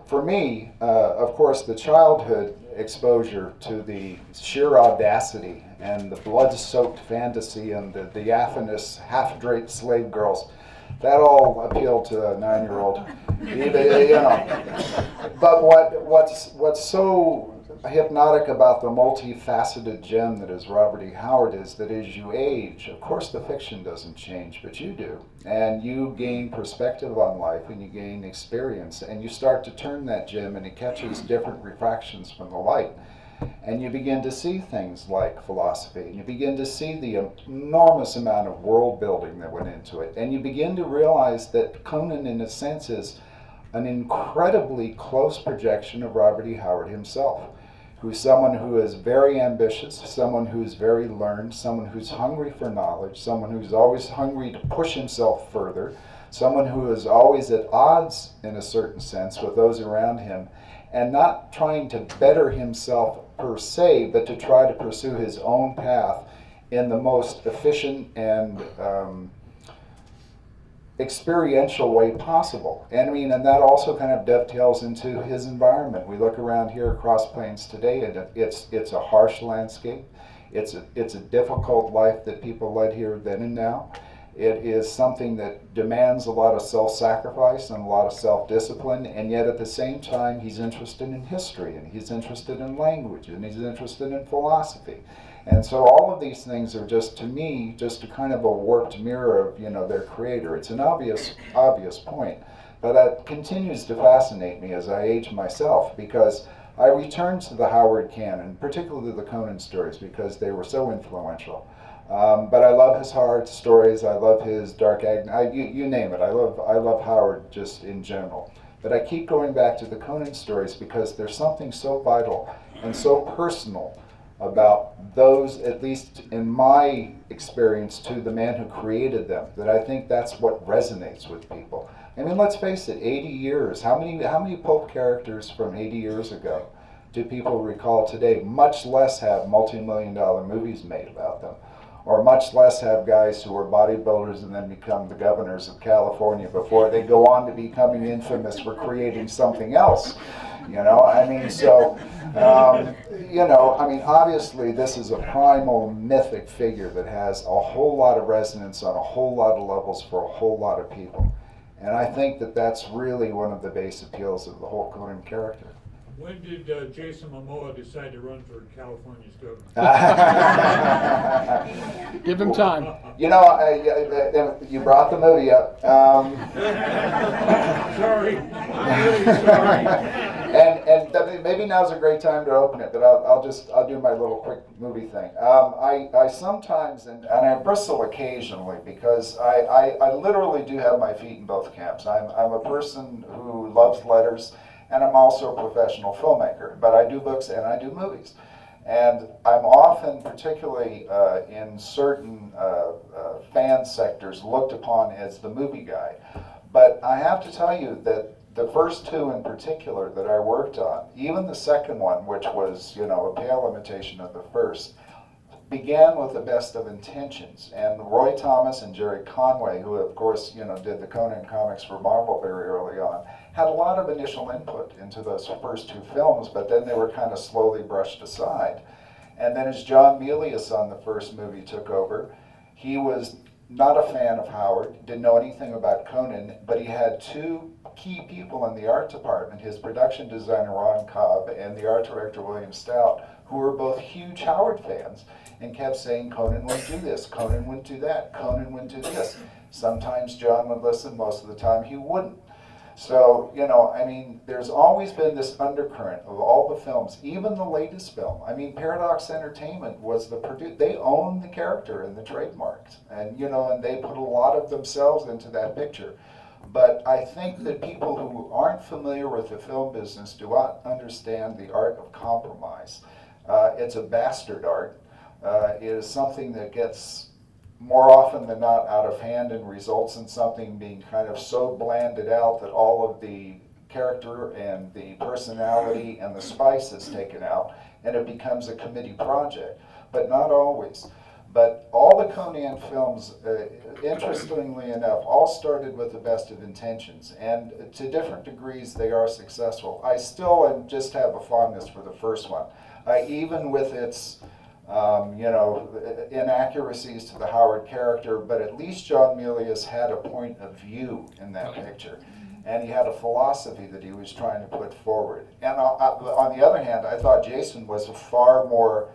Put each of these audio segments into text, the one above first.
for me, of course, the childhood exposure to the sheer audacity and the blood-soaked fantasy and the diaphanous, half-draped slave girls, that all appealed to a 9-year-old. But what's so hypnotic about the multifaceted gem that is Robert E. Howard is that as you age, of course the fiction doesn't change, but you do. And you gain perspective on life and you gain experience and you start to turn that gem and it catches different refractions from the light. And you begin to see things like philosophy, and you begin to see the enormous amount of world building that went into it. And you begin to realize that Conan, in a sense, is an incredibly close projection of Robert E. Howard himself, who's someone who is very ambitious, someone who's very learned, someone who's hungry for knowledge, someone who's always hungry to push himself further, someone who is always at odds, in a certain sense, with those around him, and not trying to better himself per se, but to try to pursue his own path in the most efficient and experiential way possible. And I mean, and that also kind of dovetails into his environment. We look around here across Plains today, and it's a harsh landscape. It's a difficult life that people led here then and now. It is something that demands a lot of self-sacrifice and a lot of self-discipline, and yet at the same time he's interested in history, and he's interested in language, and he's interested in philosophy. And so all of these things are just, to me, just a kind of a warped mirror of, their creator. It's an obvious point, but that continues to fascinate me as I age myself, because I return to the Howard canon, particularly the Conan stories, because they were so influential. But I love his hard stories. I love his dark you name it. I love Howard just in general. But I keep going back to the Conan stories because there's something so vital and so personal about those, at least in my experience, to the man who created them, that I think that's what resonates with people. I mean, let's face it, 80 years. How many pulp characters from 80 years ago do people recall today? Much less have multi-million-dollar movies made about them, or much less have guys who are bodybuilders and then become the governors of California before they go on to becoming infamous for creating something else. Obviously this is a primal mythic figure that has a whole lot of resonance on a whole lot of levels for a whole lot of people. And I think that that's really one of the base appeals of the whole Conan character. When did Jason Momoa decide to run for California's governor? Give him time. You brought the movie up. Sorry. I'm really sorry. And maybe now's a great time to open it, but I'll do my little quick movie thing. I sometimes, and I bristle occasionally, because I literally do have my feet in both camps. I'm a person who loves letters, and I'm also a professional filmmaker, but I do books and I do movies. And I'm often, particularly in certain fan sectors, looked upon as the movie guy. But I have to tell you that the first two in particular that I worked on, even the second one, which was, a pale imitation of the first, began with the best of intentions. And Roy Thomas and Jerry Conway, who of course, did the Conan comics for Marvel very early on, had a lot of initial input into those first two films, but then they were kind of slowly brushed aside. And then as John Milius on the first movie took over, he was not a fan of Howard, didn't know anything about Conan, but he had two key people in the art department, his production designer Ron Cobb and the art director William Stout, who were both huge Howard fans and kept saying Conan wouldn't do this, Conan wouldn't do that, Conan wouldn't do this. Sometimes John would listen, most of the time he wouldn't. So, there's always been this undercurrent of all the films, even the latest film. Paradox Entertainment was the producer. They own the character and the trademarks. And, and they put a lot of themselves into that picture. But I think that people who aren't familiar with the film business do not understand the art of compromise. It's a bastard art. It is something that gets more often than not out of hand and results in something being kind of so blanded out that all of the character and the personality and the spice is taken out and it becomes a committee project. But not always. But all the Conan films, interestingly enough, all started with the best of intentions, and to different degrees they are successful. I still just have a fondness for the first one, even with its inaccuracies to the Howard character, but at least John Milius had a point of view in that picture. And he had a philosophy that he was trying to put forward. And on the other hand, I thought Jason was a far more,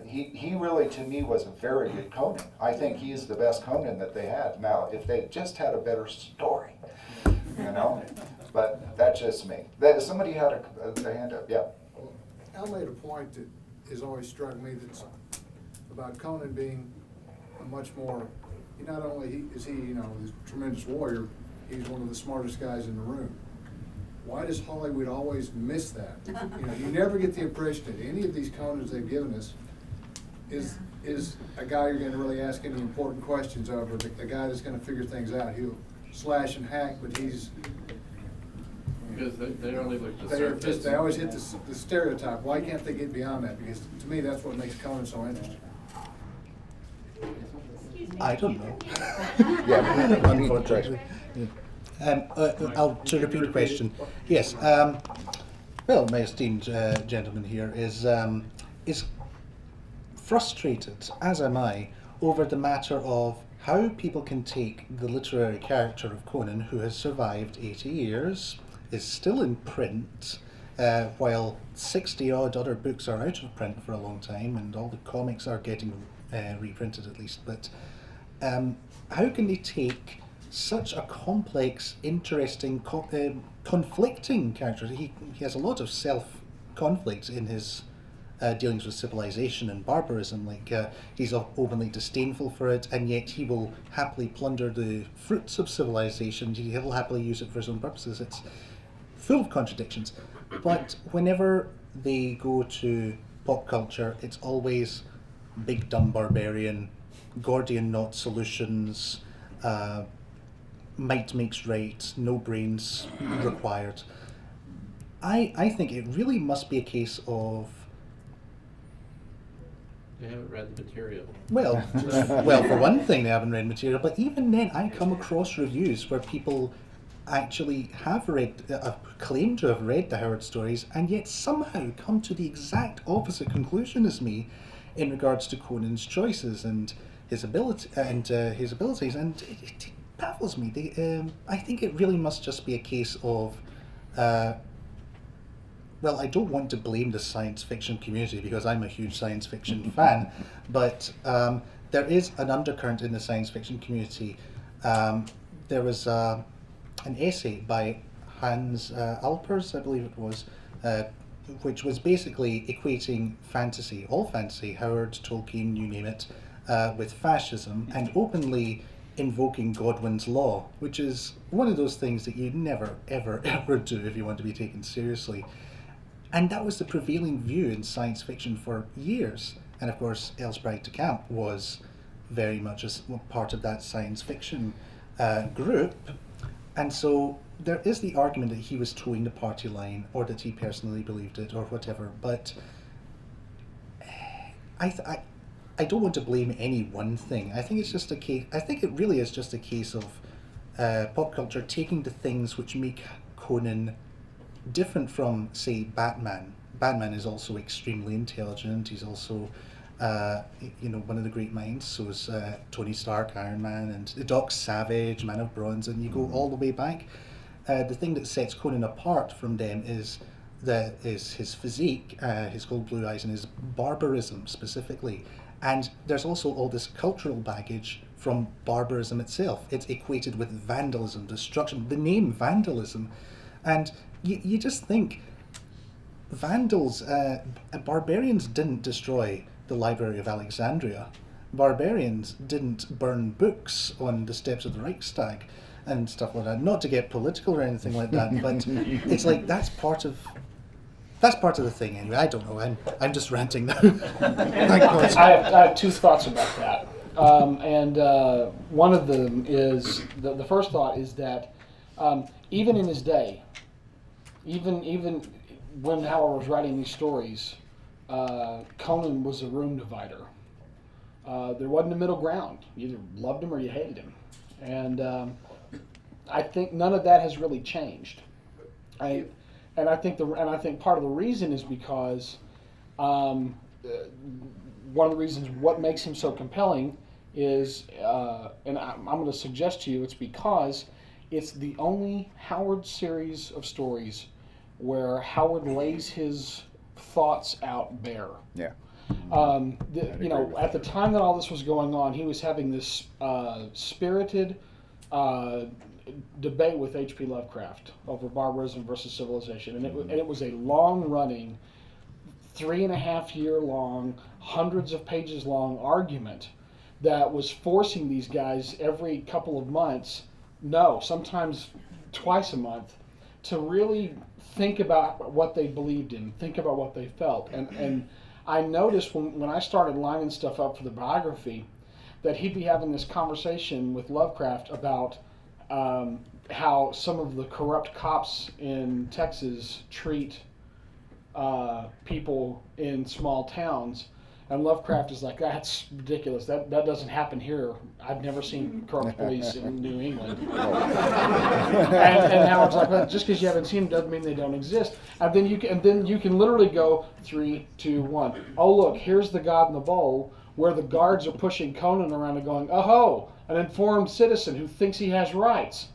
he really, to me, was a very good Conan. I think he is the best Conan that they had. Now, if they just had a better story, but that's just me. Somebody had a hand up, yeah. Al made a point that has always struck me that's about Conan being a much more, not only is he, this tremendous warrior, he's one of the smartest guys in the room. Why does Hollywood always miss that? You never get the impression that any of these Conans they've given us is a guy you're going to really ask any important questions of, or a guy that's going to figure things out. He'll slash and hack, but he's... Because they only look at the They surface. always hit the stereotype. Why can't they get beyond that? Because to me, that's what makes Conan so interesting. I don't know. Yeah, Unfortunately. To repeat the question. Yes. Well, my esteemed gentleman here is frustrated, as am I, over the matter of how people can take the literary character of Conan, who has survived 80 years, is still in print, while 60 odd other books are out of print for a long time, and all the comics are getting reprinted at least. But how can they take such a complex, interesting, conflicting character? He has a lot of self-conflict in his dealings with civilization and barbarism. Like he's openly disdainful for it, and yet he will happily plunder the fruits of civilization. He'll happily use it for his own purposes. It's full of contradictions. But whenever they go to pop culture, it's always big dumb barbarian, Gordian knot solutions, might makes right, no brains required. I think it really must be a case of, They haven't read the material. well, for one thing, they haven't read material, but even then, I come across reviews where people actually have read, claim to have read the Howard stories, and yet somehow come to the exact opposite conclusion as me in regards to Conan's choices and his abilities, and it baffles me. I think it really must just be a case of. Well, I don't want to blame the science fiction community because I'm a huge science fiction fan, but there is an undercurrent in the science fiction community. There was an essay by Hans Alpers, I believe it was, which was basically equating fantasy, all fantasy, Howard, Tolkien, you name it, with fascism, and openly invoking Godwin's law, which is one of those things that you never, ever, ever do if you want to be taken seriously. And that was the prevailing view in science fiction for years. And of course, Els Bride de Camp was very much a part of that science fiction group. And so there is the argument that he was towing the party line, or that he personally believed it, or whatever. But I don't want to blame any one thing. I think it's just a case. I think it really is just a case of pop culture taking the things which make Conan different from, say, Batman. Batman is also extremely intelligent. He's also, one of the great minds. So is Tony Stark, Iron Man, and Doc Savage, Man of Bronze, and you go all the way back. The thing that sets Conan apart from them is his physique, his cold blue eyes, and his barbarism specifically. And there's also all this cultural baggage from barbarism itself. It's equated with vandalism, destruction. The name vandalism, and you just think Vandals, barbarians didn't destroy the Library of Alexandria. Barbarians didn't burn books on the steps of the Reichstag and stuff like that. Not to get political or anything like that, but it's like that's part of the thing anyway. I don't know. I'm just ranting now. I have two thoughts about that, and one of them is the first thought is that even in his day, even when Howard was writing these stories, Conan was a room divider. There wasn't a middle ground. You either loved him or you hated him, and I think none of that has really changed. I think part of the reason is because one of the reasons what makes him so compelling is, and I'm going to suggest to you, it's because it's the only Howard series of stories where Howard lays his thoughts out bare. Yeah. At the time that all this was going on, he was having this spirited debate with H.P. Lovecraft over barbarism versus civilization, and it was a long-running, 3.5-year long, hundreds of pages long argument that was forcing these guys every couple of months, no, sometimes twice a month, to really think about what they believed in, think about what they felt. And I noticed when I started lining stuff up for the biography that he'd be having this conversation with Lovecraft about how some of the corrupt cops in Texas treat people in small towns. And Lovecraft is like, that's ridiculous. That doesn't happen here. I've never seen corrupt police in New England. and Howard's like, well, just because you haven't seen them doesn't mean they don't exist. And then you can literally go 3, 2, 1. Oh look, here's the God in the bowl, where the guards are pushing Conan around and going, oh, an informed citizen who thinks he has rights.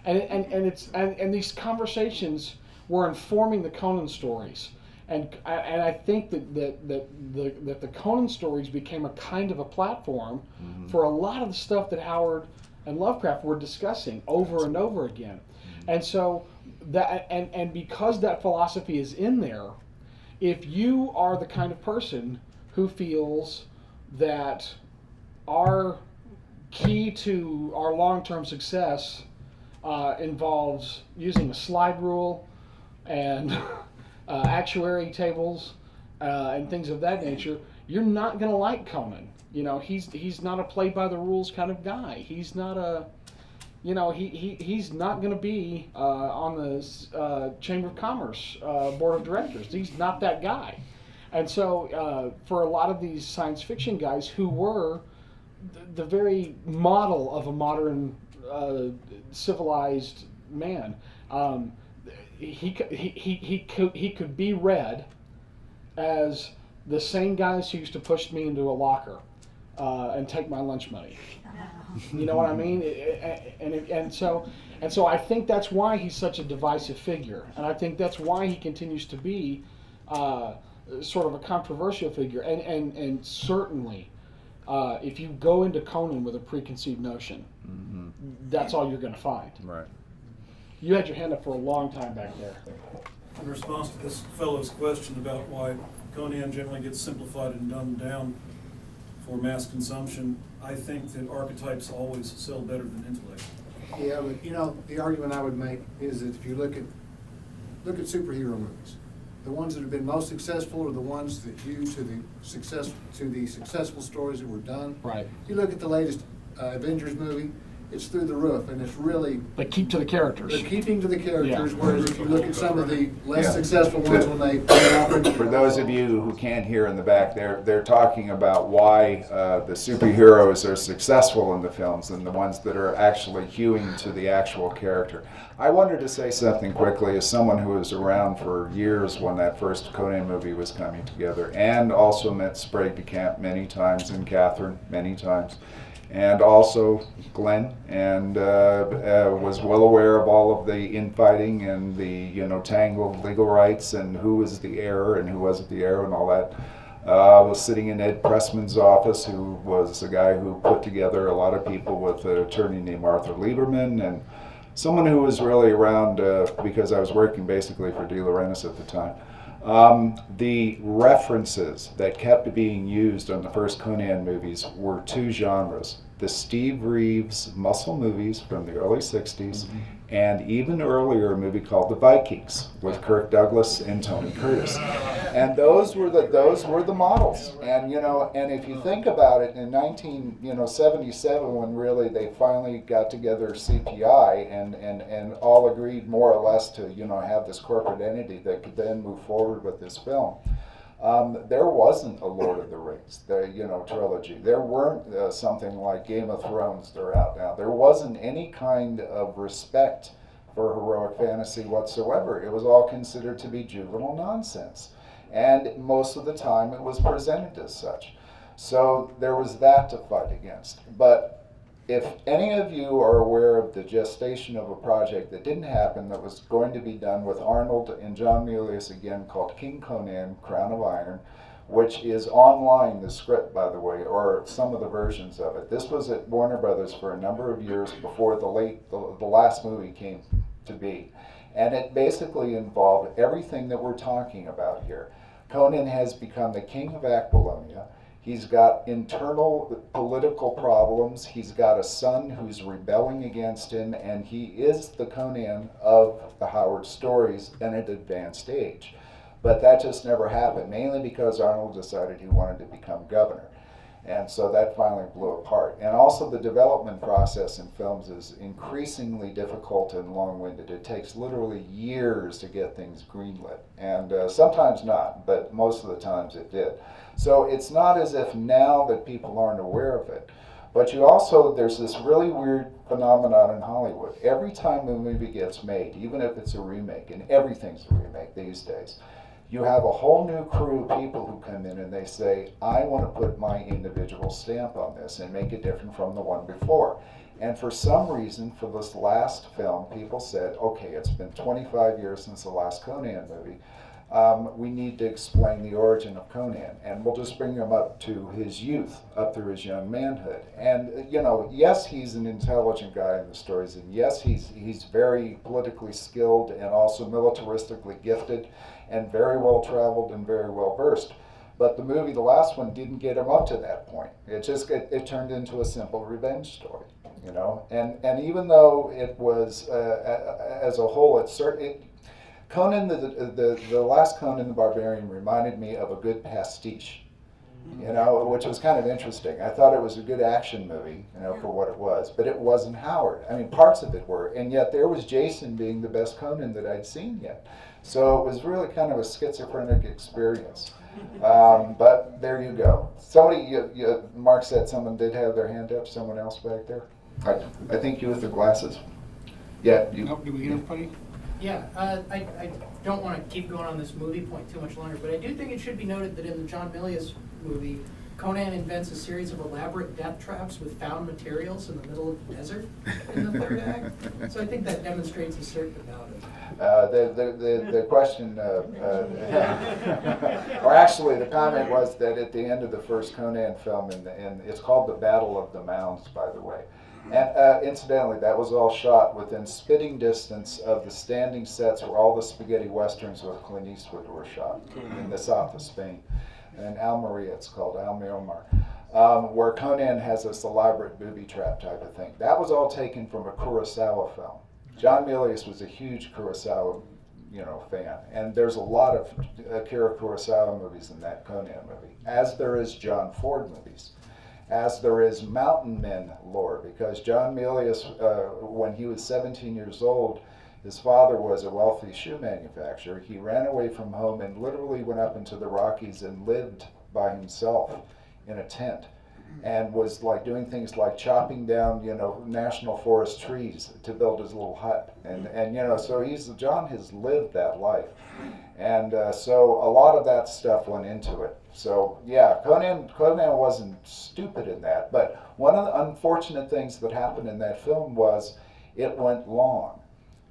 And these conversations were informing the Conan stories. And I think that the Conan stories became a kind of a platform for a lot of the stuff that Howard and Lovecraft were discussing over and over again. And so and because that philosophy is in there, if you are the kind of person who feels that our key to our long-term success involves using a slide rule and actuary tables and things of that nature, you're not going to like Conan. He's not a play by the rules kind of guy. He's not a, he's not going to be on the Chamber of Commerce board of directors. He's not that guy. And so for a lot of these science fiction guys who were the very model of a modern civilized man, he could be read as the same guys who used to push me into a locker and take my lunch money. You know what I mean? And so I think that's why he's such a divisive figure, and I think that's why he continues to be sort of a controversial figure. And certainly, if you go into Conan with a preconceived notion, that's all you're going to find. Right. You had your hand up for a long time back there. In response to this fellow's question about why Conan generally gets simplified and dumbed down for mass consumption, I think that archetypes always sell better than intellect. Yeah, but the argument I would make is that if you look at superhero movies, the ones that have been most successful are the ones that due to the successful stories that were done. Right. If you look at the latest Avengers movie, it's through the roof, and it's really They keep to the characters. they're keeping to the characters. Yeah. Whereas if you look at some of the less Yeah. successful ones, when they went off into For those of you who can't hear in the back, they're talking about why the superheroes are successful in the films and the ones that are actually hewing to the actual character. I wanted to say something quickly as someone who was around for years when that first Conan movie was coming together, and also met Sprague de Camp many times and Catherine many times, and also Glenn, and was well aware of all of the infighting and the tangled legal rights and who was the heir and who wasn't the heir and all that. I was sitting in Ed Pressman's office, who was a guy who put together a lot of people with an attorney named Arthur Lieberman, and someone who was really around because I was working basically for De Laurentiis at the time. The references that kept being used on the first Conan movies were two genres. The Steve Reeves muscle movies from the early 60s, and even earlier a movie called The Vikings with Kirk Douglas and Tony Curtis. And those were the models. And and if you think about it, in 1977, when really they finally got together CPI and all agreed more or less to have this corporate entity that could then move forward with this film. There wasn't a Lord of the Rings, trilogy. There weren't something like Game of Thrones that are out now. There wasn't any kind of respect for heroic fantasy whatsoever. It was all considered to be juvenile nonsense. And most of the time it was presented as such. So there was that to fight against. But if any of you are aware of the gestation of a project that didn't happen that was going to be done with Arnold and John Milius again, called King Conan, Crown of Iron, which is online, the script, by the way, or some of the versions of it. This was at Warner Brothers for a number of years before the last movie came to be. And it basically involved everything that we're talking about here. Conan has become the king of Aquilonia. He's got internal political problems. He's got a son who's rebelling against him, and he is the Conan of the Howard stories at an advanced age. But that just never happened, mainly because Arnold decided he wanted to become governor. And so that finally blew apart. And also the development process in films is increasingly difficult and long-winded. It takes literally years to get things greenlit. And sometimes not, but most of the times it did. So it's not as if now that people aren't aware of it. But there's this really weird phenomenon in Hollywood. Every time a movie gets made, even if it's a remake, and everything's a remake these days, you have a whole new crew of people who come in and they say, I want to put my individual stamp on this and make it different from the one before. And for some reason, for this last film, people said, okay, it's been 25 years since the last Conan movie. We need to explain the origin of Conan, and we'll just bring him up to his youth, up through his young manhood. And yes, he's an intelligent guy in the stories, and yes, he's very politically skilled and also militaristically gifted, and very well traveled and very well versed. But the movie, the last one, didn't get him up to that point. It turned into a simple revenge story, And even though it was, as a whole, Conan, the last Conan the Barbarian reminded me of a good pastiche, which was kind of interesting. I thought it was a good action movie, for what it was, but it wasn't Howard. I mean, parts of it were, and yet there was Jason being the best Conan that I'd seen yet. So it was really kind of a schizophrenic experience. But there you go. Mark said someone did have their hand up. Someone else back there? I think you with the glasses. Yeah. Did we get everybody? Yeah, I don't want to keep going on this movie point too much longer, but I do think it should be noted that in the John Milius movie, Conan invents a series of elaborate death traps with found materials in the middle of the desert in the third act. So I think that demonstrates a certain amount of... The question, or actually the comment was that at the end of the first Conan film, and it's called The Battle of the Mounds, by the way. And incidentally, that was all shot within spitting distance of the standing sets where all the spaghetti westerns with Clint Eastwood were shot in the south of Spain. And Almeria, it's called Almeomar, where Conan has this elaborate booby trap type of thing. That was all taken from a Kurosawa film. John Milius was a huge Kurosawa, fan, and there's a lot of Akira Kurosawa movies in that Conan movie, as there is John Ford movies, as there is Mountain Men lore, because John Milius, when he was 17 years old, his father was a wealthy shoe manufacturer. He ran away from home and literally went up into the Rockies and lived by himself in a tent, and was like doing things like chopping down, national forest trees to build his little hut. And so John has lived that life. And so a lot of that stuff went into it. So yeah, Conan wasn't stupid in that, but one of the unfortunate things that happened in that film was it went long.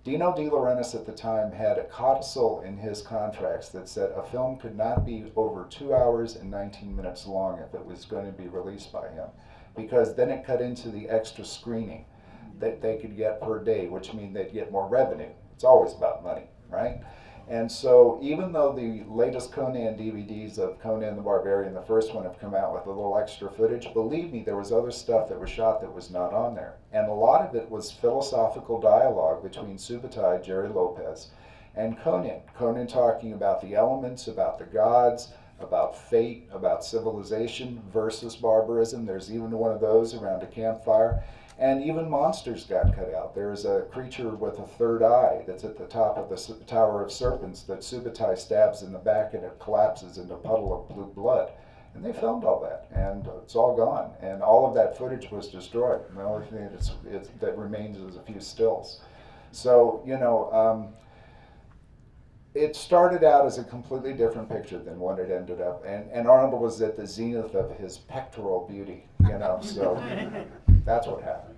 Dino De Laurentiis at the time had a codicil in his contracts that said a film could not be over 2 hours and 19 minutes long if it was going to be released by him, because then it cut into the extra screening that they could get per day, which means they'd get more revenue. It's always about money, right? And so even though the latest Conan DVDs of Conan the Barbarian, the first one, have come out with a little extra footage, believe me, there was other stuff that was shot that was not on there. And a lot of it was philosophical dialogue between Subutai, Jerry Lopez, and Conan. Conan talking about the elements, about the gods, about fate, about civilization versus barbarism. There's even one of those around a campfire. And even monsters got cut out. There's a creature with a third eye that's at the top of the Tower of Serpents that Subutai stabs in the back and it collapses into a puddle of blue blood. And they filmed all that, and it's all gone. And all of that footage was destroyed. And the only thing that remains is a few stills. So, you know, it started out as a completely different picture than what it ended up. And Arnold was at the zenith of his pectoral beauty, you know, so that's what happened.